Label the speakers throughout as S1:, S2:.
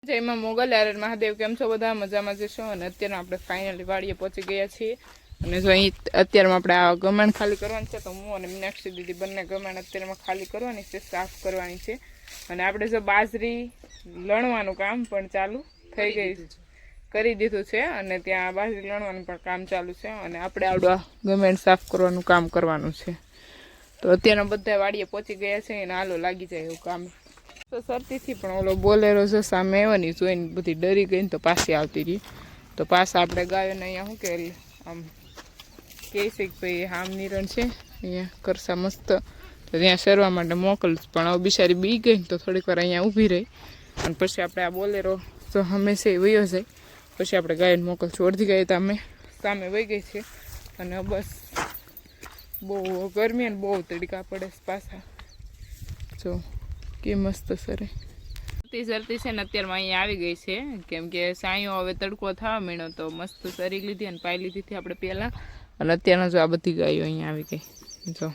S1: જયમાં મોગલ યાર મહાદેવ કેમ છો બધા મજામાં જશો અને અત્યારે આપણે ફાઇનલી વાડીએ પહોંચી ગયા છીએ અને જો અહીં અત્યારમાં આપણે આ ગમાણ ખાલી કરવાની છે તો હું અને મીનાક્ષી દીદી બંને ગમાણ અત્યારમાં ખાલી કરવાની છે સાફ કરવાની છે અને આપણે જો બાજરી લણવાનું કામ પણ ચાલુ થઈ ગઈ કરી દીધું છે અને ત્યાં બાજરી લણવાનું પણ કામ ચાલુ છે અને આપણે આવડું ગમાણ સાફ કરવાનું કામ કરવાનું છે તો અત્યારના બધા વાડીએ પહોંચી ગયા છે અને હાલો લાગી જાય એવું કામ તો સરતીથી પણ ઓલો બોલેરો જો સામે આવવાની જોઈને બધી ડરી ગઈ તો પાછી આવતી રહી તો પાછા આપણે ગાયોને અહીંયા શું કે આમ કહે છે કે ભાઈ આમ નિરણ છે અહીંયા કરસા મસ્ત તો ત્યાં સરવા માટે મોકલું પણ હવે બિચારી બી ગઈ તો થોડીક વાર અહીંયા ઊભી રહી અને પછી આપણે આ બોલેરો જો હંમેશા વયો જાય પછી આપણે ગાયોને મોકલશું અડધી ગાય તો અમે સામે વહી ગઈ છે અને બસ બહુ ગરમી અને બહુ તડકા પડે પાછા જો કે મસ્ત સરે સરતી છે ને અત્યારમાં અહીંયા આવી ગઈ છે કેમ કે સાંયો હવે તડકો થવા માંડ્યો તો મસ્ત સરી લીધી અને પાઈ લીધી હતી આપણે પહેલાં અને અત્યારના જો આ બધી ગાયો અહીંયા આવી ગઈ જો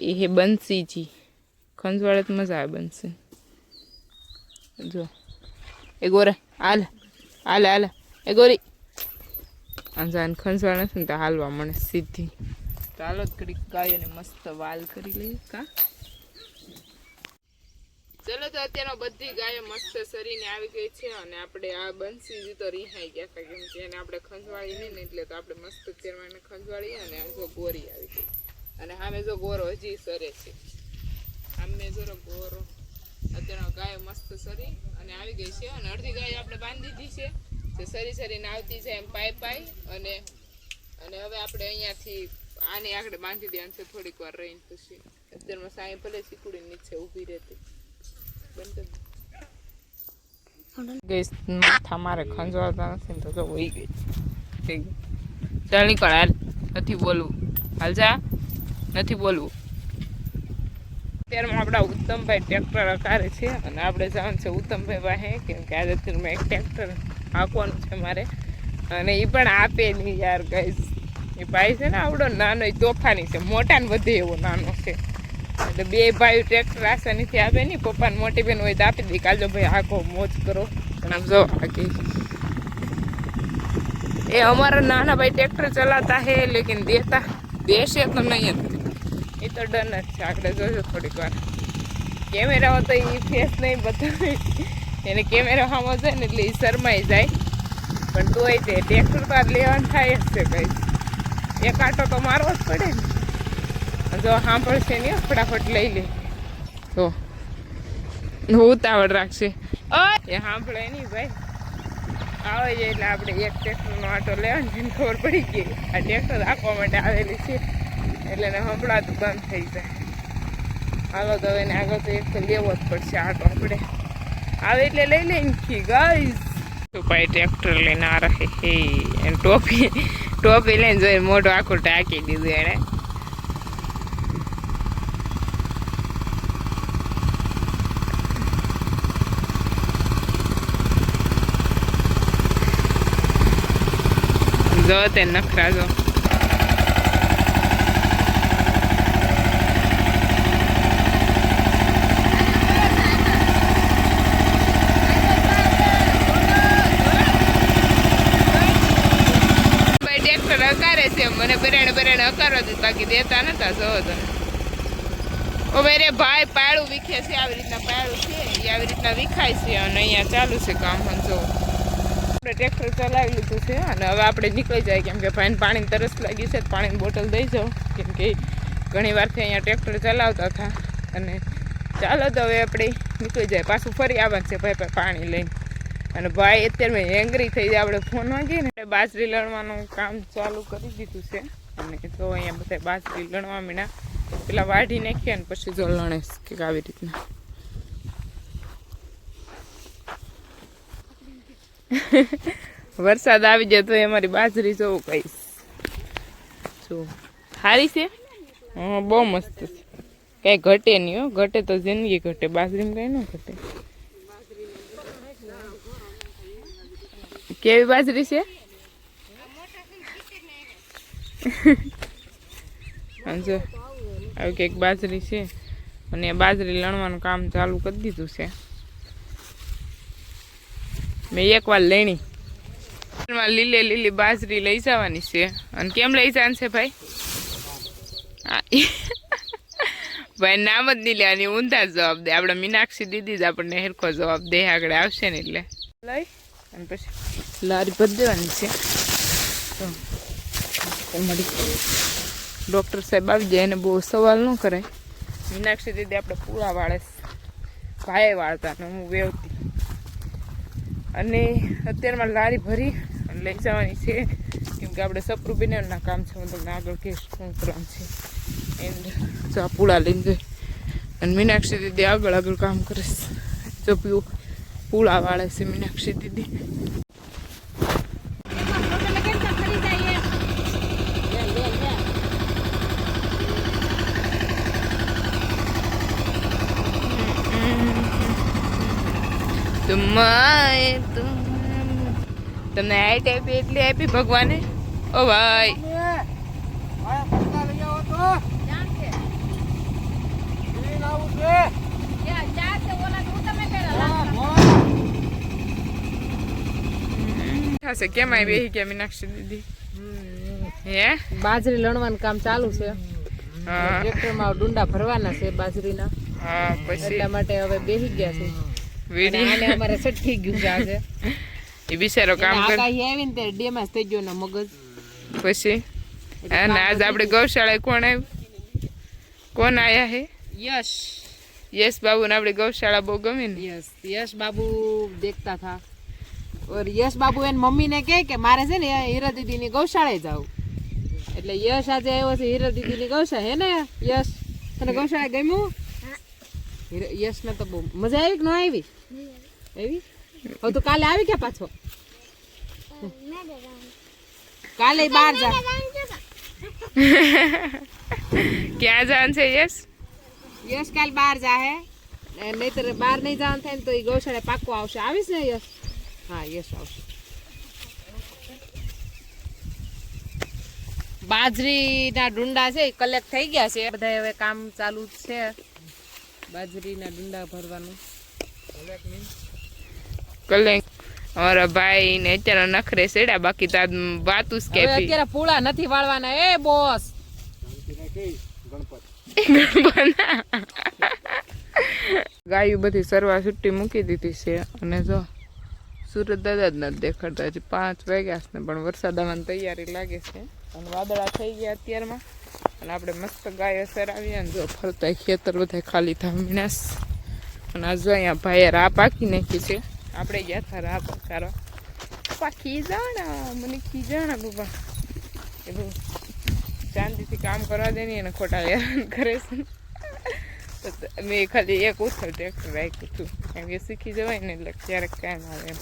S1: એ હે બંસીજી ખંજવાળે તો મજા આવે બંસી જો એ ગોરે હાલ હાલે હાલે એ ગોરી અંજાન ખંજવાળ નથી ને તો હાલવા મને સીધી ચાલો જ ઘડીક ગાયોને મસ્ત વાલ કરી લઈએ કા ચલો તો અત્યારમાં બધી ગાયો મસ્ત સરીને આવી ગઈ છે અને આપણે આ બંસી તો રિહાઈ ગયા હતા કેમ કે એને આપણે ખંજવાળી નહીં ને એટલે તો આપણે મસ્ત અત્યારમાં એને ખંજવાળી અને જો ગોરી આવી ગઈ અને સામે જો ગોરો હજી સરે છે સામે જરો ગોરો અત્યારમાં ગાયો મસ્ત સરી અને આવી ગઈ છે અને અડધી ગાયો આપણે બાંધી દીધી છે જે સરી સરીને આવતી છે એમ પાઈ પાઈ અને હવે આપણે અહીંયાથી આને આગળ બાંધી દેવાનું છે થોડીક વાર રહીને પછી અત્યારમાં સાંઈ ભલે શીકુડી નીચે ઊભી રહેતી માથા મારે ખંજવાળતા નથી તો જો વહી ગઈ ચાલ નીકળ હાલ નથી બોલવું હાલ જા નથી બોલવું અત્યારમાં આપણા ઉત્તમભાઈ ટ્રેક્ટર અકારે છે અને આપણે જવાનું છે ઉત્તમભાઈ પાસે કેમ કે આજે અત્યારમાં એક ટ્રેક્ટર હાંકવાનું છે મારે અને એ પણ આપે નહીં યાર ગઈશ એ ભાઈ છે ને આવડો નાનો એ તોફાની છે મોટા ને વધે એવો નાનો છે એટલે બે ભાઈ ટ્રેક્ટર આસાનીથી આપે નહીં પપ્પાને મોટી બેન હોય તો આપી દે કાલજો ભાઈ આખો મોજ કરો પણ આમ જો આખી એ અમારા નાના ભાઈ ટ્રેક્ટર ચલાતા હે લેકિન દેશે તો નહીં જ એ તો ડન જ છે આપણે જોજો થોડીક વાર કેમેરા તો એ ફેસ નહીં બતાવે એને કેમેરા સામો જાય ને એટલે એ શરમાઈ જાય પણ તોય તે ટ્રેક્ટર તો લેવાનું થાય જ છે કઈ એક આટો તો મારવો જ પડે ને જો સાંભળશે ને ફટાફટ લઈ લે તો ઉતાવળ રાખશે એ સાંભળે નહીં ભાઈ આવે છે એટલે આપણે એક ટ્રેક્ટરનો આટો લેવાનો જેને ખબર પડી ગઈ આ ટ્રેક્ટર રાખવા માટે આવેલી છે એટલે એને સંભળાતું બંધ થઈ જાય હાલો તો એને આગળ તો એક તો લેવો જ પડશે આટો આપણે આવે એટલે લઈ લઈને ખી ગાઈસ તો ભાઈ ટ્રેક્ટર લઈને આ રહે હે એને ટોપી લઈને જોઈને મોઢું આખું ટાંકી દીધું એણે જો તે નખરા જો અકારે છે મને બરેણે અકારવા દીધું બાકી દેતા નતા જોવો તમે ઓ ભાઈ ભાઈ પાળું વીખે છે આવી રીતના પાળું છે એ આવી રીતના વિખાય છે અને અહીંયા ચાલુ છે કામ જો આપણે ટ્રેક્ટર ચલાવી લીધું છે અને હવે આપણે નીકળી જાય કેમ કે ભાઈને પાણીની તરસ લાગી છે પાણીની બોટલ દઈ જાઓ કેમ કે ઘણી વારથી અહીંયા ટ્રેક્ટર ચલાવતા હતા અને ચાલો તો હવે આપણે નીકળી જાય પાછું ફરી આવવાનું છે ભાઈ પાણી લઈને અને ભાઈ અત્યારે એંગ્રી થઈ જાય આપણે ફોન વાગીએ ને બાજરી લણવાનું કામ ચાલુ કરી દીધું છે અને તો અહીંયા બધા બાજરી લણવા મીના પેલા વાઢી નાખીએ અને પછી જો લણે કે આવી રીતના વરસાદ આવી જાય તો અમારી બાજરી જોવું કહીશ જો સારી છે હા બહુ મસ્ત છે કઈ ઘટે નહીં હો ઘટે તો જિંદગી ઘટે બાજરીમાં કઈ ન ઘટે કેવી બાજરી છે જો આવી કંઈક બાજરી છે અને બાજરી લણવાનું કામ ચાલુ કરી દીધું છે મેં એક વાર લેણી લીલી બાજરી લઈ જવાની છે. અને કેમ લઈ જવાની છે ભાઈ? ભાઈ નામ જ નહીં લેવાની, ઊંધા જવાબ દે. આપણે મીનાક્ષી દીદી જ આપણને હેરખો જવાબ દે, આગળ આવશે ને એટલે લઈ અને પછી લારી ભરી દેવાની છે. ડૉક્ટર સાહેબ આવી જાય એને બહુ સવાલ ન કરાય. મીનાક્ષી દીદી આપણે પૂળા વાળે, ભાઈ વાળતા ને હું વેવતી. અને અત્યારમાં લારી ભરી અને લઈ જવાની છે, કેમ કે આપણે સપરું બનાવવાના કામ છે. હું તમને આગળ કહીશ શું કરવાનું છે. એન્ડ જો આ પૂળા લઈને જોઈ અને મીનાક્ષી દીદી આગળ કામ કરીશ. જો પૂળા વાળે છે મીનાક્ષી દીદી. તમને હાઈટ આપી એટલી આપી ભગવાને. ઓ ભાઈ થશે કેમ આવી બેસી ગયા મીનાક્ષી દીદી? હે
S2: બાજરી લણવાનું કામ ચાલુ છે. ટ્રેક્ટરમાં ડુંડા ભરવાના છે બાજરીના.
S1: હા પછી
S2: એટલા માટે હવે બેસી ગયા છે. વિડીયો અમારે સેટ થઈ ગયું છે આજે.
S1: એ બિચારો કામ કરે.
S2: આવીને ત્યારે ડેમાસ થઈ ગયો ને મગજ.
S1: પછી અને આજ આપણે ગૌશાળાએ કોણ આવ્યું? કોણ આયા હે? યશ બાબુ ને આપણે ગૌશાળા બહુ ગમે ને.
S2: યશ બાબુ દેખતા થા. और यश बाबू एन मम्मी ने कहे कि मारे से ने हीरा दीदी ની ગૌશાળાએ જાવ. એટલે યશ આજે આવ્યો છે હીરા દીદી ની ગૌશાળા. હે ને યશ, તને ગૌશાળા ગમ્યું? યશ ને તો બહુ મજા આવી કે ન આવી? આવી? હવે તો કાલે આવી કે પાછો? કાલે બહાર જા.
S1: ક્યાં જાન છે યશ?
S2: યશ કાલ બહાર જા હે. નહીતર બહાર નહીં જવાનું થાય ને તો એ ગૌશાળા પાક્કો આવશે. આવીશ ને યશ? હા યશ આવશે. બાજરીના ડુંડા છે એ કલેક્ટ થઈ ગયા છે. બધા હવે કામ ચાલુ છે બાજરીના ડુંડા ભરવાનું.
S1: કલેક્ટ અમારા ભાઈ ને અત્યારે નખરે સેડા, બાકી તાર વાતું જ કે
S2: અત્યારે પૂળા નથી વાળવાના. એ બોસ
S1: ગાયું બધી સરવા છૂટી મૂકી દીધી છે. અને જો સુરત દાદા જ નથી દેખાડતા. હજી 5 વાગ્યા છે ને પણ વરસાદ આવવાની તૈયારી લાગે છે. અને વાદળા થઈ ગયા અત્યારમાં. અને આપણે મસ્ત ગાયો સરાવીએ ને જો ફરતા ખેતર બધા ખાલી થવા મીનાશ. અને આ જો અહીંયા ભાઈએ રા પાકી નાખી છે. આપણે ગયા હતા રા પાકારો. પપ્પા ખીજાણા, મને ખીજાણા પપ્પા. એ બહુ શાંતિથી કામ કરવા દે ને એને ખોટા હેરાન કરે છે. મેં ખાલી એક ઉથલ ટ્રેક્ટર રાખ્યું હતું, કેમ કે શીખી જવાય ને એટલે ક્યારેક કાંઈ આવે એમ.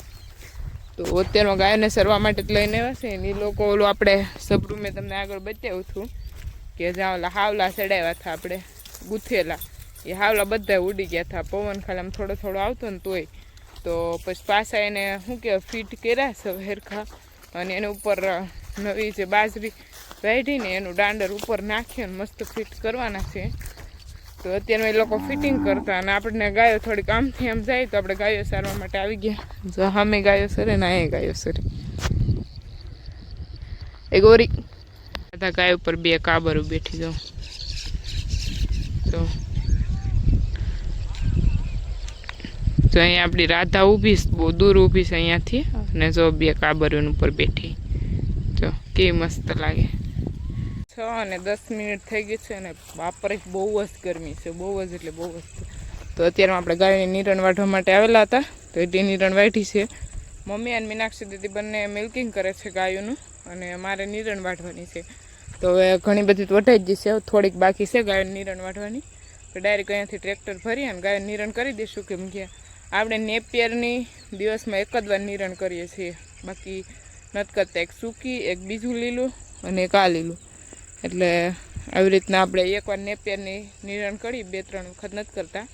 S1: તો અત્યારમાં ગાયોને સરવા માટે જ લઈને આવ્યા છે ને એ લોકો. ઓલું આપણે સબરું મેં તમને આગળ બતાવ્યું હતું કે જ્યાં ઓલા હાવલા ચડાવ્યા હતા આપણે ગૂંથેલા, એ હાવલા બધા ઉડી ગયા હતા. પવન ખાલી આમ થોડો થોડો આવતો ને તોય. તો પછી પાછા એને શું કહેવાય ફીટ કર્યા છે હેરખા. અને એને ઉપર નવી જે બાજરી વાઢીને એનું દાંડર ઉપર નાખીને મસ્ત ફિટ કરવાના છે. તો અત્યારે એ લોકો ફિટિંગ કરતા. અને આપણને ગાયો થોડીક આમથી આમ જાય તો આપણે ગાયો સારવા માટે આવી ગયા. જો સામે ગાયો સરે ને અહીંયા ગાયો સરે. એ ગોરી બધા ગાયો ઉપર 2 કાબરો બેઠી જાઉં. તો અહીંયા આપણી રાધા ઊભી છે, બહુ દૂર ઊભી છે અહીંયાથી. અને જો 2 કાબરોની ઉપર બેઠી. જો કેવી મસ્ત લાગે. 6 અને 10 મિનિટ થઈ ગઈ છે. અને બાપરે બહુ જ ગરમી છે, બહુ જ એટલે બહુ જ. તો અત્યારમાં આપણે ગાયની નિરણ વાઢવા માટે આવેલા હતા. તો એટલી નિરણ વાઢી છે. મમ્મી અને મીનાક્ષી દીદી બંને મિલ્કિંગ કરે છે ગાયોનું. અને મારે નિરણ વાઢવાની છે. તો હવે ઘણી બધી વઢાઈ જ છે, થોડીક બાકી છે ગાયોની નિરણ વાઢવાની. તો ડાયરેક્ટ અહીંયાથી ટ્રેક્ટર ભરી અને ગાયોની નિરણ કરી દઈશું. કેમ કે આપણે નેપિયરની દિવસમાં 1 જ વાર નિરણ કરીએ છીએ, બાકી નથી કરતા. એક સૂકી, એક બીજું લીલું અને એક આ લીલું. એટલે આવી રીતના આપણે એકવાર નેપિયરની નિરણ કરી, 2-3 વખત નથી કરતા.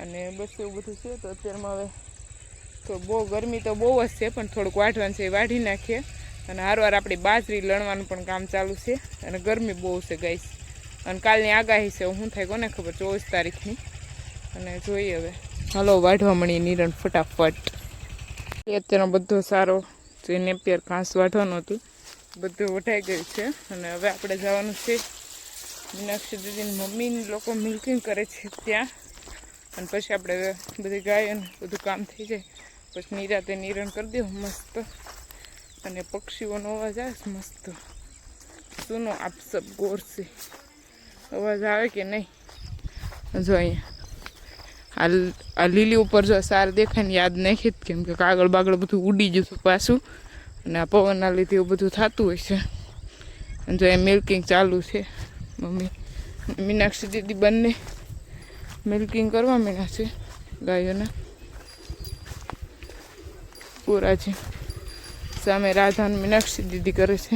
S1: અને બસ એવું બધું છે. તો અત્યારમાં હવે તો બહુ ગરમી તો બહુ જ છે, પણ થોડુંક વાઢવાનું છે એ વાઢી નાખીએ. અને હારવાર આપણી બાજરી લણવાનું પણ કામ ચાલુ છે. અને ગરમી બહુ છે ગાઈસ. અને કાલની આગાહી છે, શું થાય કોને ખબર, 24 તારીખની. અને જોઈએ હવે. હાલો વાઢવા મળીએ નિરણ ફટાફટ. અત્યારનો બધો સારો જે નેપિયર ઘાસ વાઢવાનું હતું બધું વઢાઈ ગયું છે અને હવે આપણે જવાનું છે મીનાક્ષી દીદીની મમ્મી લોકો મિલ્કિંગ કરે છે ત્યાં અને પછી આપણે બધી ગાયોને બધું કામ થઈ જાય પછી નિરાતે નિરણ કરી દઉં મસ્ત અને પક્ષીઓનો અવાજ આવે છે મસ્ત સુનો આપ સબ ગોર સે અવાજ આવે કે નહીં જો અહીંયા આ લીલી ઉપર જો સાર દેખાય ને યાદ નાખી જ કેમ કે કાગળ બાગળ બધું ઉડી જતું પાછું અને આ પવનના લીધે એવું બધું થતું હોય છે અને જો એ મિલ્કિંગ ચાલુ છે મમ્મી મીનાક્ષી દીદી બંને મિલ્કિંગ કરવા માંડ્યા છે ગાયોના પૂરા છે સામે રાધા અને મીનાક્ષી દીદી કરે છે